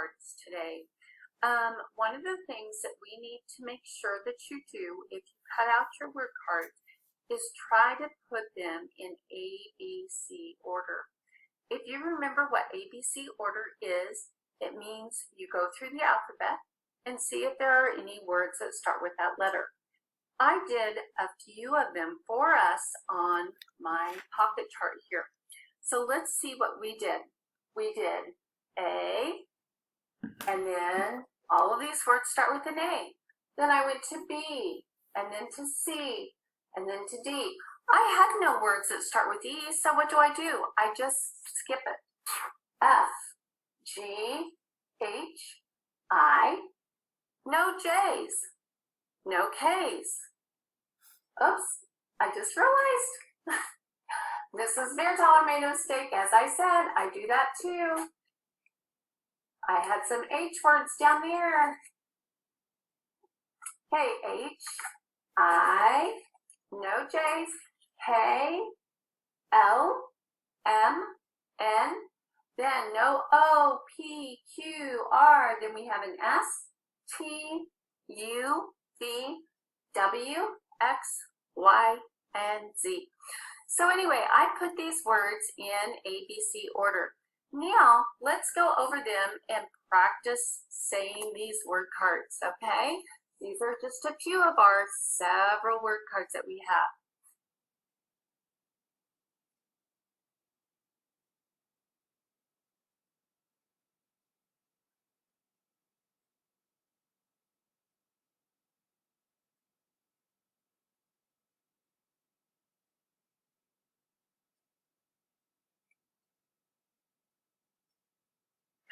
cards today. One of the things that we need to make sure that you do if you cut out your word cards is try to put them in ABC order. If you remember what ABC order is, it means you go through the alphabet and see if there are any words that start with that letter. I did a few of them for us on my pocket chart here. So let's see what we did. We did A, and then all of these words start with an A. Then I went to B, and then to C, and then to D. I had no words that start with E, so what do? I just skip it. F, G, H, I, no J's, no K's. Oops, I just realized. Mrs. Beartaller made a mistake. As I said, I do that too. I had some H words down there. Okay, H, I, no J's, K, L, M, N, then no O, P, Q, R, then we have an S, T, U, V, W, X, Y, and Z. So anyway, I put these words in ABC order. Now, let's go over them and practice saying these word cards, okay? These are just a few of our several word cards that we have.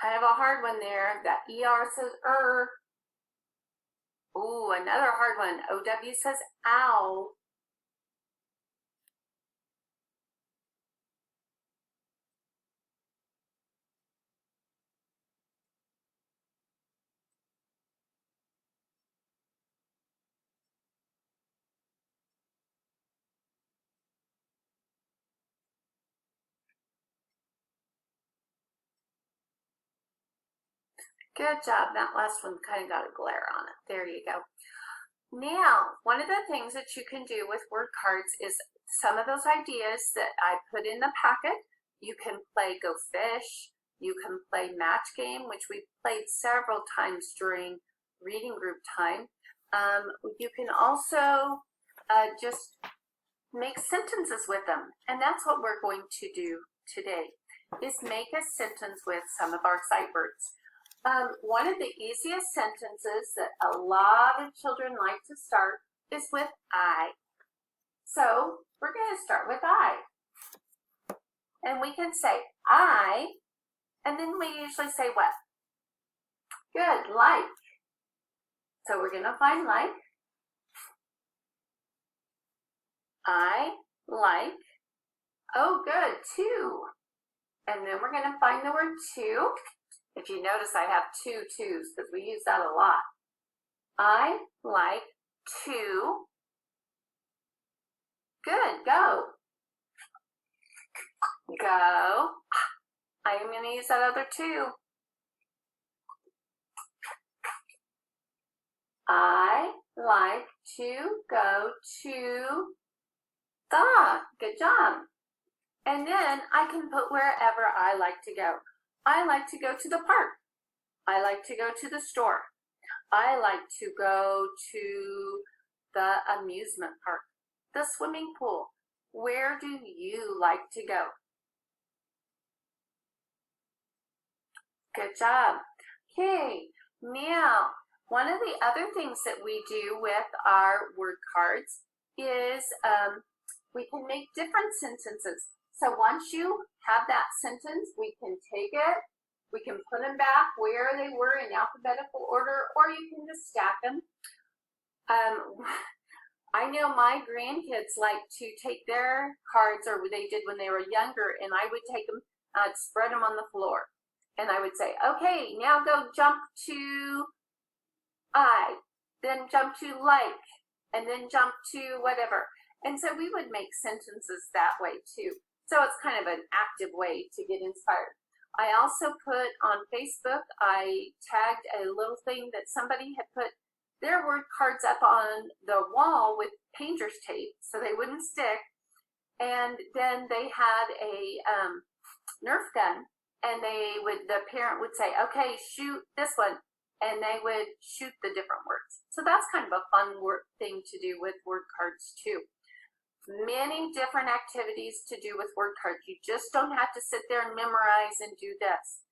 Kind of a hard one there. That ER says Ooh, another hard one. OW says ow. Good job. That last one kind of got a glare on it. There you go. Now, one of the things that you can do with word cards is some of those ideas that I put in the packet. You can play Go Fish. You can play Match Game, which we played several times during reading group time. You can also just make sentences with them. And that's what we're going to do today, is make a sentence with some of our sight words. One of the easiest sentences that a lot of children like to start is with I. So we're going to start with I. And we can say I, and then we usually say what? Good, like. So we're going to find like. I like. Oh, good, two. And then we're going to find the word two. If you notice, I have two twos because we use that a lot. I like to. Good, go. Go. I am going to use that other two. I like to go to the. Good job. And then I can put wherever I like to go. I like to go to the park. I like to go to the store. I like to go to the amusement park, the swimming pool. Where do you like to go? Good job. Okay, now one of the other things that we do with our word cards is we can make different sentences. So once you have that sentence, we can take it, we can put them back where they were in alphabetical order, or you can just stack them. I know my grandkids like to take their cards, or they did when they were younger, and I would take them, I'd spread them on the floor. And I would say, okay, now go jump to I, then jump to like, and then jump to whatever. And so we would make sentences that way too. So it's kind of an active way to get inspired. I also put on Facebook, I tagged a little thing that somebody had put their word cards up on the wall with painter's tape so they wouldn't stick. And then they had a Nerf gun, and the parent would say, okay, shoot this one, and they would shoot the different words. So that's kind of a fun thing to do with word cards too. Many different activities to do with word cards. You just don't have to sit there and memorize and do this.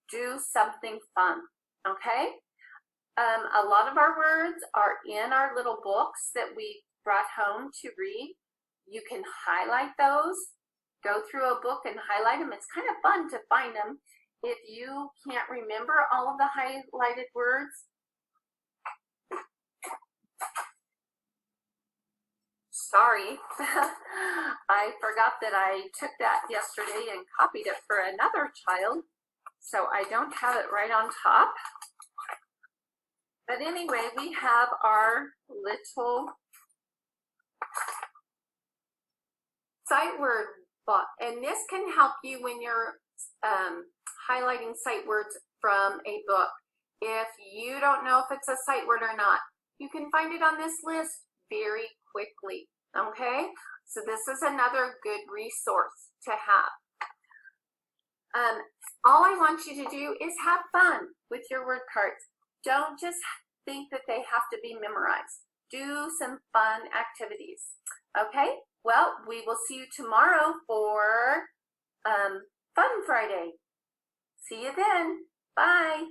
Do something fun, okay? A lot of our words are in our little books that we brought home to read. You can highlight those, go through a book and highlight them. It's kind of fun to find them. If you can't remember all of the highlighted words, sorry, I forgot that I took that yesterday and copied it for another child, so I don't have it right on top. But anyway, we have our little sight word book, and this can help you when you're highlighting sight words from a book. If you don't know if it's a sight word or not, you can find it on this list very quickly, okay? So this is another good resource to have. All I want you to do is have fun with your word cards. Don't just think that they have to be memorized. Do some fun activities, okay? Well, we will see you tomorrow for Fun Friday. See you then. Bye.